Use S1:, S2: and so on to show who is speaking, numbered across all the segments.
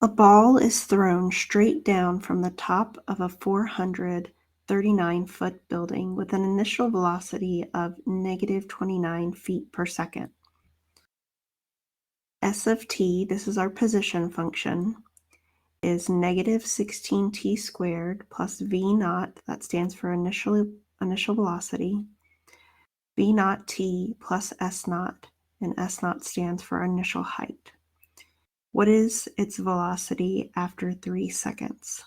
S1: A ball is thrown straight down from the top of a 439-foot building with an initial velocity of -29 feet per second. S of t, this is our position function, is -16t squared plus v naught, that stands for initial velocity, v naught t plus s naught, and s naught stands for initial height. What is its velocity after 3 seconds?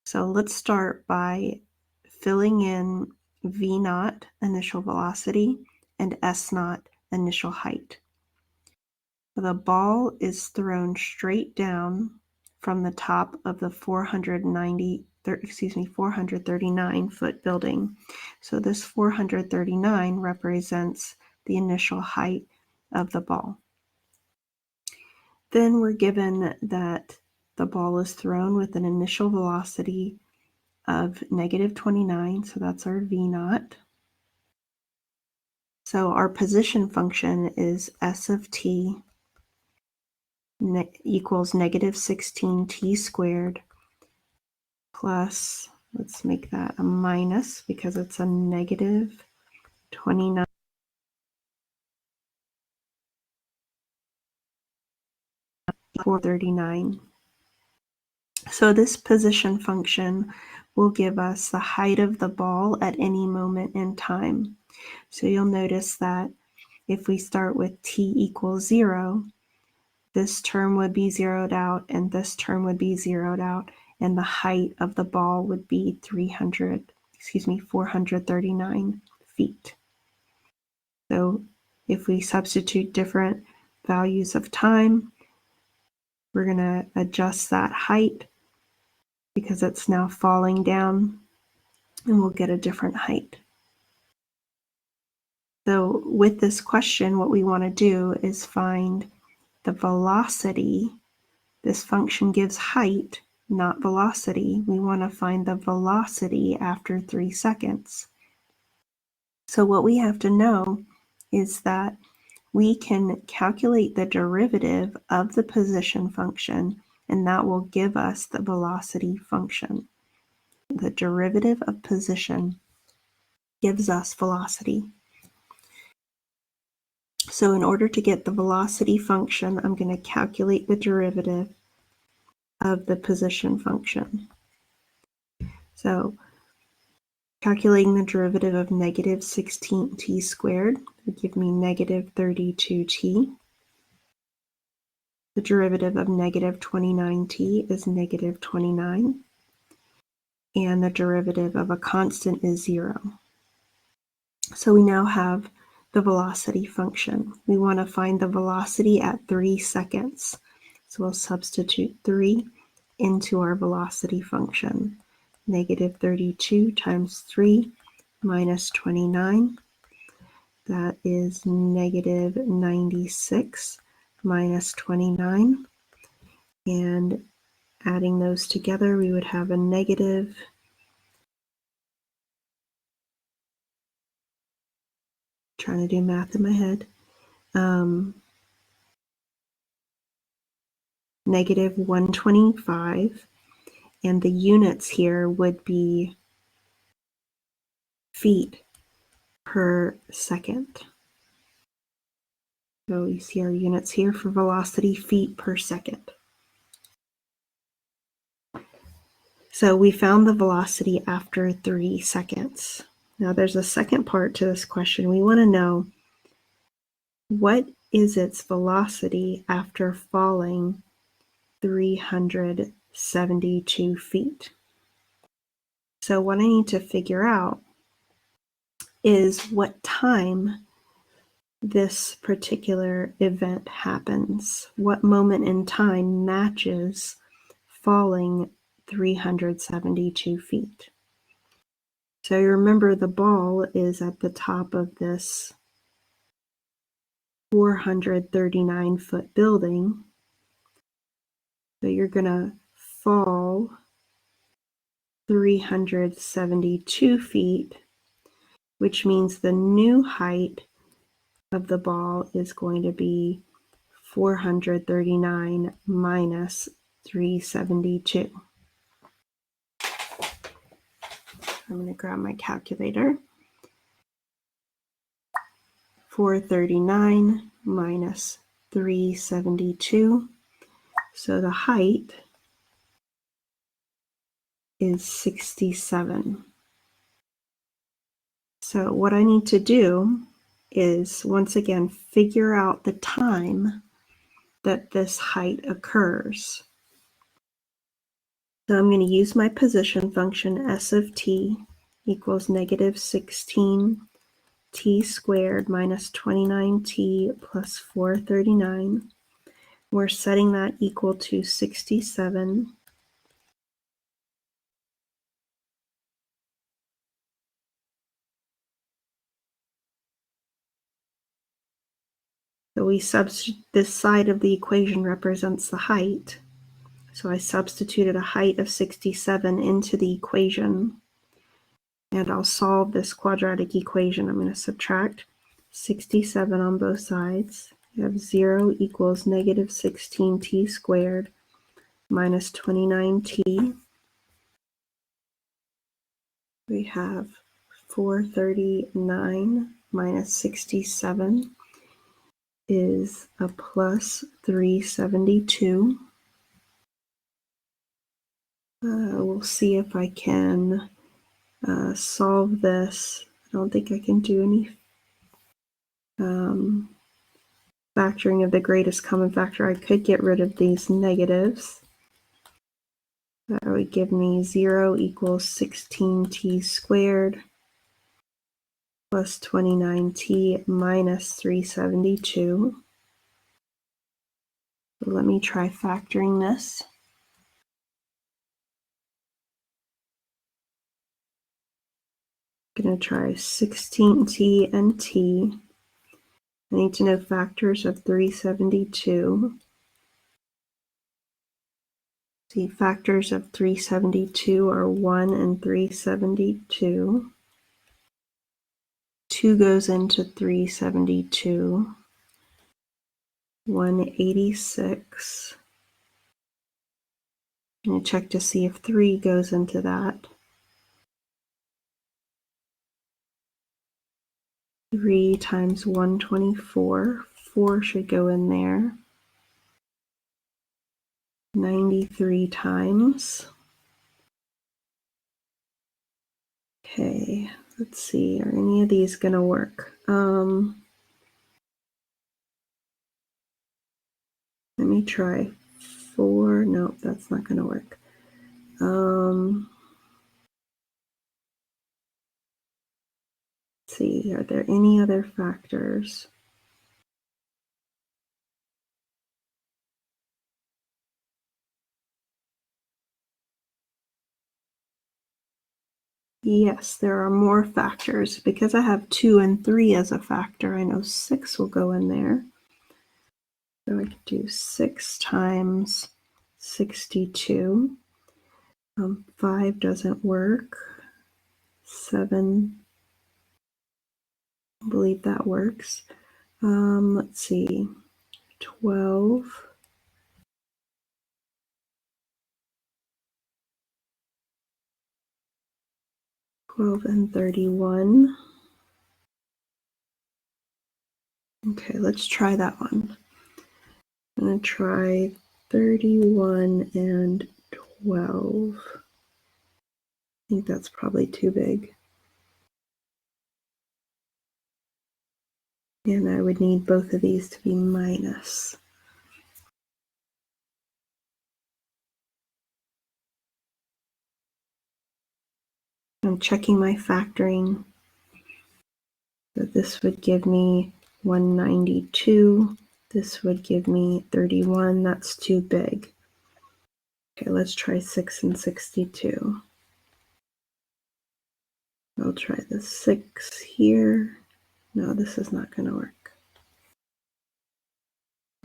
S1: So let's start by filling in v naught, initial velocity, and s naught, initial height. The ball is thrown straight down from the top of the 439-foot building. So this 439 represents the initial height of the ball. Then we're given that the ball is thrown with an initial velocity of -29, so that's our v naught. So our position function is s of t equals -16t squared plus, let's make that a minus because it's a -29. -439. So this position function will give us the height of the ball at any moment in time. So you'll notice that if we start with t equals 0, this term would be zeroed out and this term would be zeroed out, and the height of the ball would be 439 feet. So if we substitute different values of time, we're going to adjust that height because it's now falling down, and we'll get a different height. So with this question, what we want to do is find the velocity. This function gives height, not velocity. We want to find the velocity after 3 seconds. So what we have to know is that we can calculate the derivative of the position function, and that will give us the velocity function. The derivative of position gives us velocity. So in order to get the velocity function, I'm going to calculate the derivative of the position function. So calculating the derivative of -16t squared would give me -32t. The derivative of -29t is -29. And the derivative of a constant is 0. So we now have the velocity function. We want to find the velocity at 3 seconds. So we'll substitute 3 into our velocity function. -32 times 3 minus 29. That is -96 minus 29. And adding those together, we would have a negative trying to do math in my head. -125, and the units here would be feet per second. So you see our units here for velocity, feet per second. So we found the velocity after 3 seconds. Now there's a second part to this question. We want to know, what is its velocity after falling 372 feet? So what I need to figure out is what time this particular event happens. What moment in time matches falling 372 feet? So you remember the ball is at the top of this 439-foot building. So you're going to fall 372 feet, which means the new height of the ball is going to be 439 minus 372. I'm going to grab my calculator. 439 minus 372. So the height is 67. So what I need to do is, once again, figure out the time that this height occurs. So I'm going to use my position function, s of t equals negative 16 t squared minus 29t plus 439. We're setting that equal to 67. So we substitute, this side of the equation represents the height. So I substituted a height of 67 into the equation. And I'll solve this quadratic equation. I'm going to subtract 67 on both sides. You have 0 equals negative 16t squared minus 29t. We have 439 minus 67 is a plus 372. We'll see if I can solve this. I don't think I can do any factoring of the greatest common factor. I could get rid of these negatives. That would give me 0 equals 16t squared plus 29t minus 372. So let me try factoring this. I'm going to try 16t and t. I need to know factors of 372. See, factors of 372 are 1 and 372. 2 goes into 372. 186. I'm going to check to see if 3 goes into that. 3 times 124. 4 should go in there. 93 times. Okay, let's see. Are any of these going to work? Let me try 4. Nope, that's not going to work. Let's see. Are there any other factors? Yes, there are more factors. Because I have 2 and 3 as a factor, I know 6 will go in there. So I could do 6 times 62. 5 doesn't work. 7, I believe that works. Let's see, 12. 12 and 31. Okay, let's try that one. I'm going to try 31 and 12. I think that's probably too big. And I would need both of these to be minus. I'm checking my factoring. So this would give me 192. This would give me 31. That's too big. Okay, let's try 6 and 62. I'll try the 6 here. No, this is not going to work.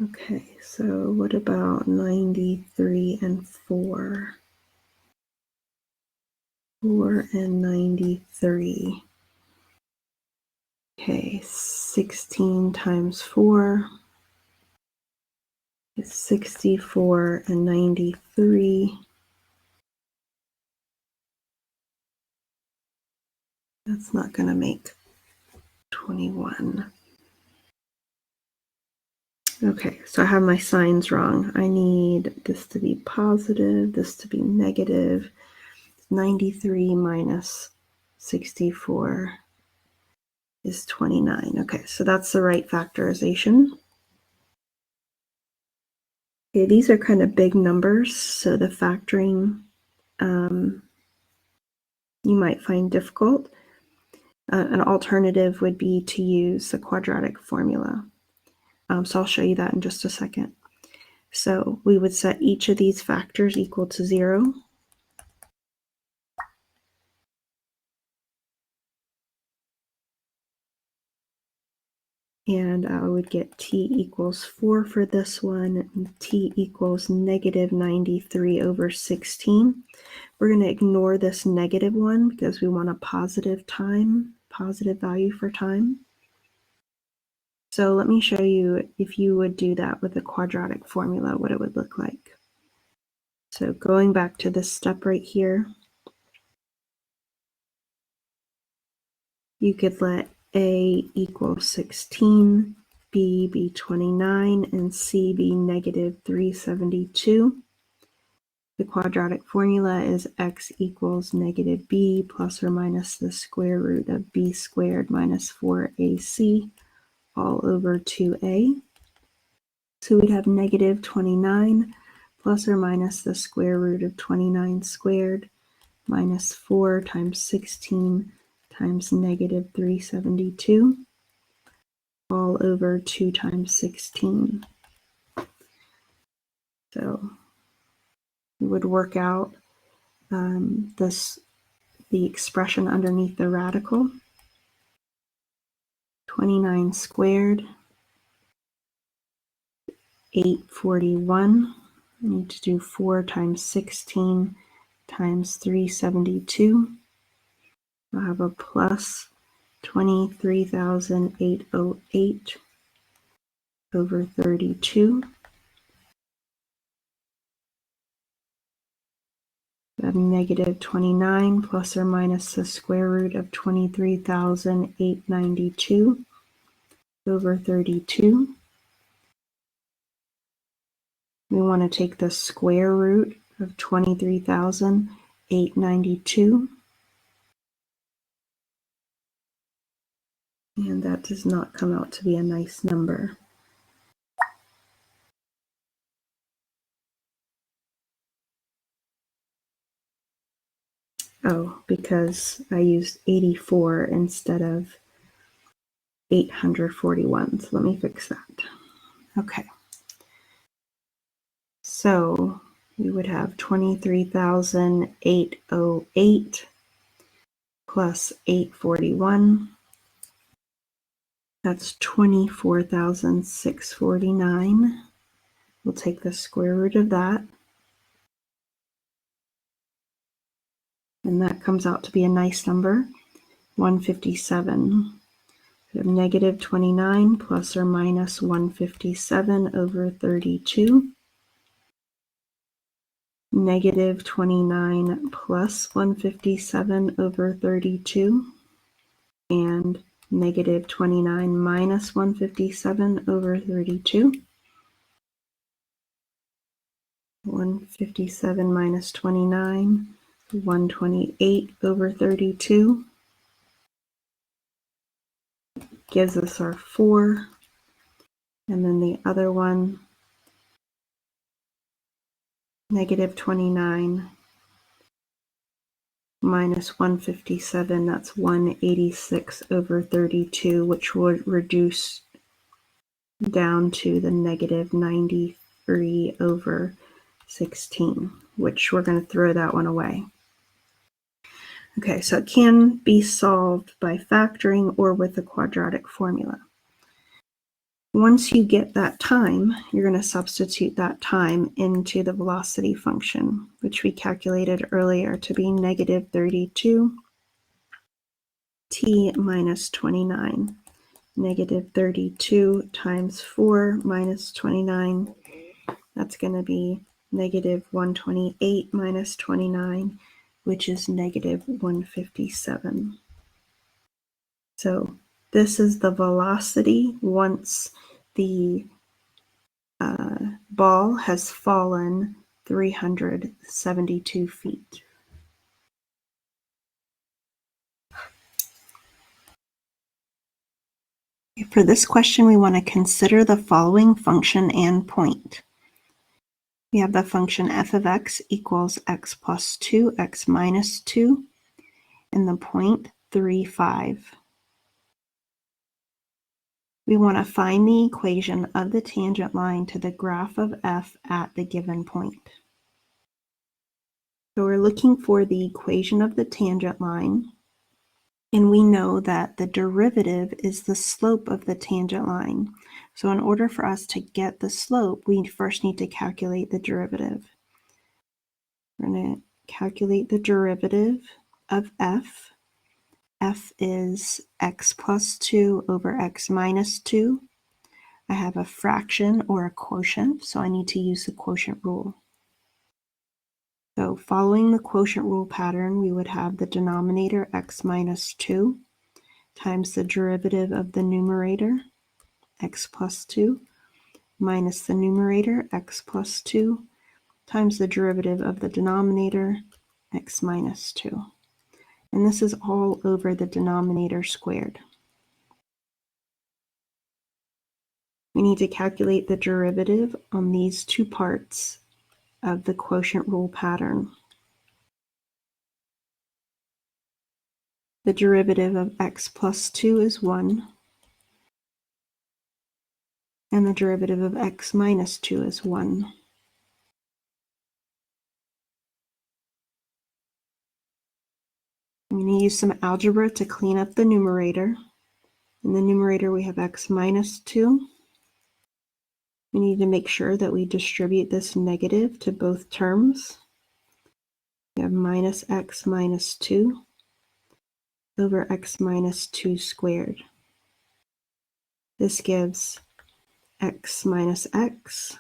S1: Okay, so what about 93 and 4? 4 and 93. Okay, 16 times 4 is 64 and 93. That's not going to make 21. Okay, so I have my signs wrong. I need this to be positive, this to be negative. 93 minus 64 is 29. Okay, so that's the right factorization. Okay, these are kind of big numbers, so the factoring you might find difficult. An alternative would be to use the quadratic formula. So I'll show you that in just a second. So we would set each of these factors equal to 0. And I would get t equals 4 for this one, and t equals negative 93 over 16. We're going to ignore this negative one because we want a positive value for time. So let me show you if you would do that with a quadratic formula, what it would look like. So going back to this step right here, you could let A equal 16, B be 29, and C be negative 372. The quadratic formula is x equals negative b plus or minus the square root of b squared minus 4ac all over 2a. So we'd have negative 29 plus or minus the square root of 29 squared minus 4 times 16 times negative 372 all over 2 times 16. So we would work out the expression underneath the radical. 29 squared, 841. I need to do 4 times 16 times 372. I'll have a plus 23,808 over 32. I have negative 29 plus or minus the square root of 23,892 over 32. We want to take the square root of 23,892. And that does not come out to be a nice number. Oh, because I used 84 instead of 841. So let me fix that. Okay. So we would have 23,808 plus 841. That's 24,649. We'll take the square root of that. And that comes out to be a nice number, 157. We have negative 29 plus or minus 157 over 32. Negative 29 plus 157 over 32. And negative 29 minus 157 over 32. 157 minus 29, 128 over 32. Gives us our 4. And then the other one, negative 29 minus 157, that's 186 over 32, which would reduce down to the negative 93 over 16, which we're going to throw that one away. Okay, so it can be solved by factoring or with a quadratic formula. Once you get that time, you're going to substitute that time into the velocity function, which we calculated earlier to be negative 32 t minus 29. Negative 32 times 4 minus 29 That's going to be negative 128 minus 29, which is negative 157. So this is the velocity once the ball has fallen 372 feet. For this question, we want to consider the following function and point. We have the function f of x equals x plus 2, x minus 2, and the point 3, 5. We want to find the equation of the tangent line to the graph of f at the given point. So we're looking for the equation of the tangent line, and we know that the derivative is the slope of the tangent line. So in order for us to get the slope, we first need to calculate the derivative. We're going to calculate the derivative of f. F is x plus 2 over x minus 2. I have a fraction or a quotient, so I need to use the quotient rule. So following the quotient rule pattern, we would have the denominator x minus 2 times the derivative of the numerator, x plus 2, minus the numerator, x plus 2, times the derivative of the denominator, x minus 2. And this is all over the denominator squared. We need to calculate the derivative on these two parts of the quotient rule pattern. The derivative of x plus 2 is 1, and the derivative of x minus 2 is 1. I'm going to use some algebra to clean up the numerator. In the numerator, we have x minus 2. We need to make sure that we distribute this negative to both terms. We have minus x minus 2 over x minus 2 squared. This gives x minus x,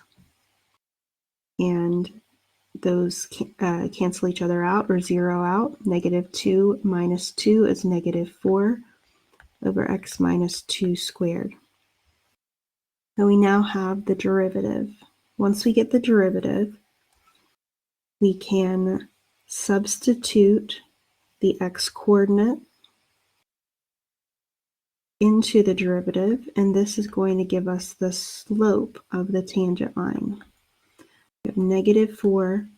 S1: and those cancel each other out or zero out. Negative 2 minus 2 is negative 4 over x minus 2 squared. So we now have the derivative. Once we get the derivative, we can substitute the x coordinate into the derivative, and this is going to give us the slope of the tangent line. We have negative 4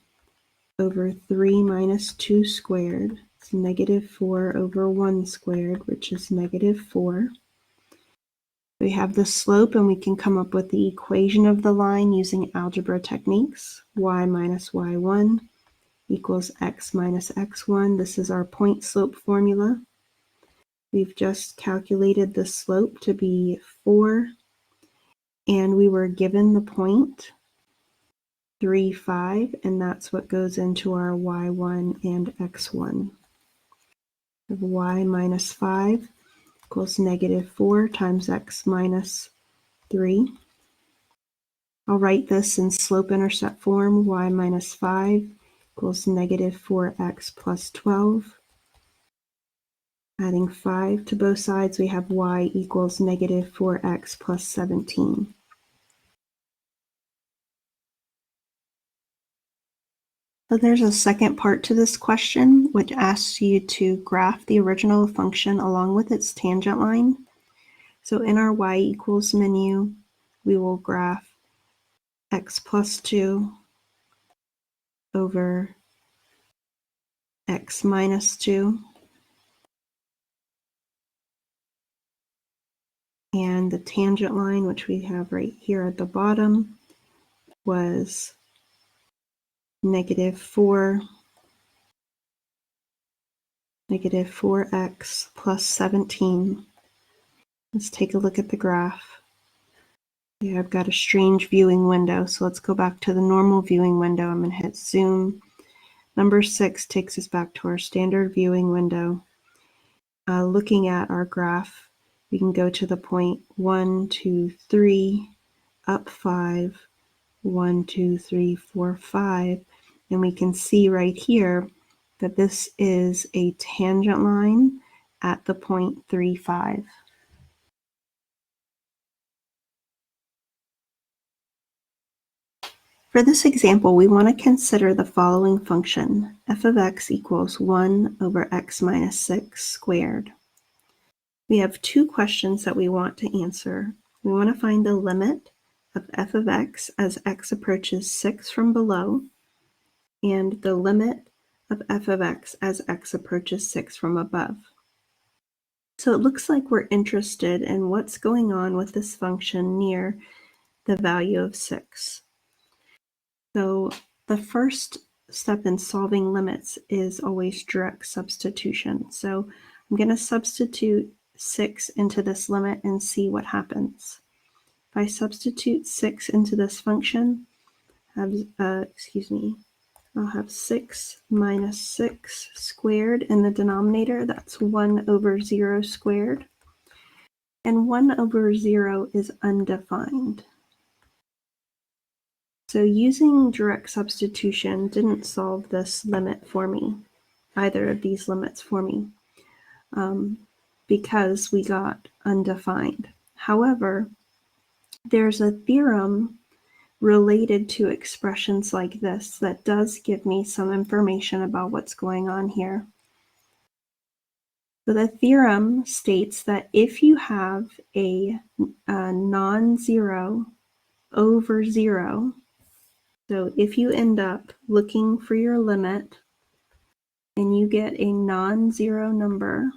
S1: over 3 minus 2 squared. It's negative 4 over 1 squared, which is negative 4. We have the slope, and we can come up with the equation of the line using algebra techniques. Y minus y1 equals x minus x1. This is our point slope formula. We've just calculated the slope to be 4, and we were given the point 3, 5, and that's what goes into our y1 and x1. Y minus 5 equals negative 4 times x minus 3. I'll write this in slope-intercept form. Y minus 5 equals negative 4x plus 12. Adding 5 to both sides, we have y equals negative 4x plus 17. So there's a second part to this question, which asks you to graph the original function along with its tangent line. So in our y equals menu, we will graph x plus 2 over x minus 2. And the tangent line, which we have right here at the bottom, was negative 4x plus 17. Let's take a look at the graph. Yeah, I've got a strange viewing window, so let's go back to the normal viewing window. I'm going to hit zoom. Number 6 takes us back to our standard viewing window. Looking at our graph, we can go to the point 1, 2, 3, up 5, 1, 2, 3, 4, 5. And we can see right here that this is a tangent line at the point 3, 5. For this example, we want to consider the following function, f of x equals 1 over x minus 6 squared. We have two questions that we want to answer. We want to find the limit of f of x as x approaches 6 from below, and the limit of f of x as x approaches 6 from above. So it looks like we're interested in what's going on with this function near the value of 6. So the first step in solving limits is always direct substitution. So I'm going to substitute 6 into this limit and see what happens. If I substitute 6 into this function, I'll have 6 minus 6 squared in the denominator. That's 1 over 0 squared. And 1 over 0 is undefined. So using direct substitution didn't solve this limit for me, either of these limits for me, because we got undefined. However, there's a theorem related to expressions like this that does give me some information about what's going on here. So the theorem states that if you have a non-zero over 0, so if you end up looking for your limit and you get a non-zero number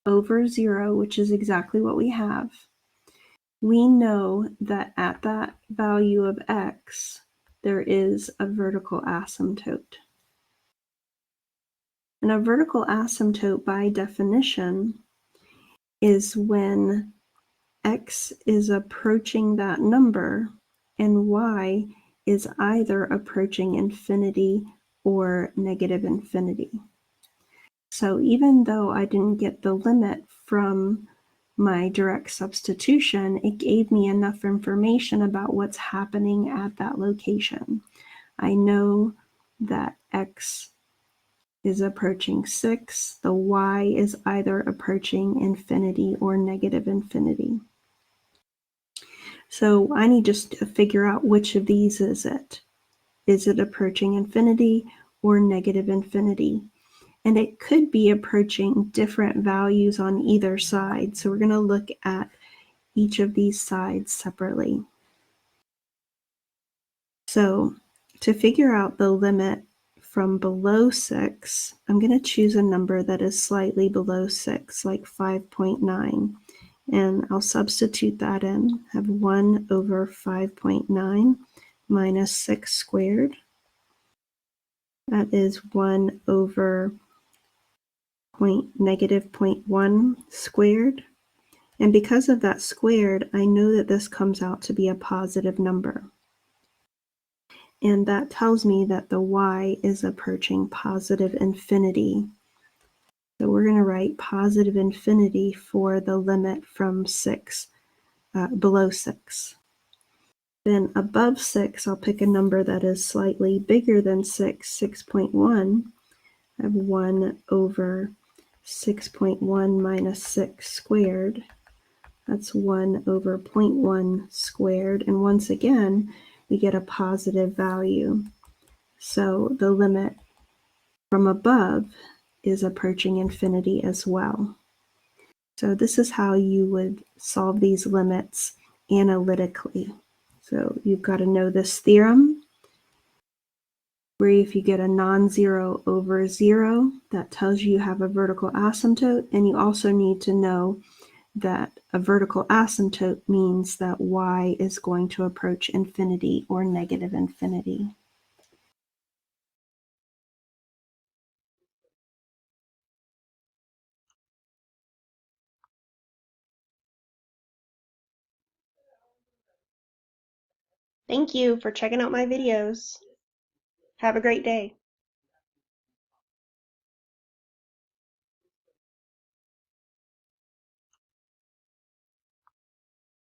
S1: over 0, which is exactly what we have, we know that at that value of x, there is a vertical asymptote. And a vertical asymptote, by definition, is when x is approaching that number and y is either approaching infinity or negative infinity. So even though I didn't get the limit from my direct substitution, it gave me enough information about what's happening at that location. I know that x is approaching 6, the y is either approaching infinity or negative infinity. So I need just to figure out which of these is it. Is it approaching infinity or negative infinity? And it could be approaching different values on either side. So we're going to look at each of these sides separately. So to figure out the limit from below 6, I'm going to choose a number that is slightly below 6, like 5.9. And I'll substitute that in. Have 1 over 5.9 minus 6 squared. That is 1 over negative 0.1 squared. And because of that squared, I know that this comes out to be a positive number. And that tells me that the y is approaching positive infinity. So we're going to write positive infinity for the limit from 6, below 6. Then above 6, I'll pick a number that is slightly bigger than 6, 6.1. I have 1 over 6.1 minus 6 squared. That's 1 over 0.1 squared. And once again, we get a positive value. So the limit from above is approaching infinity as well. So this is how you would solve these limits analytically. So you've got to know this theorem, where if you get a non-zero over 0, that tells you have a vertical asymptote, and you also need to know that a vertical asymptote means that y is going to approach infinity or negative infinity. Thank you for checking out my videos. Have a great day.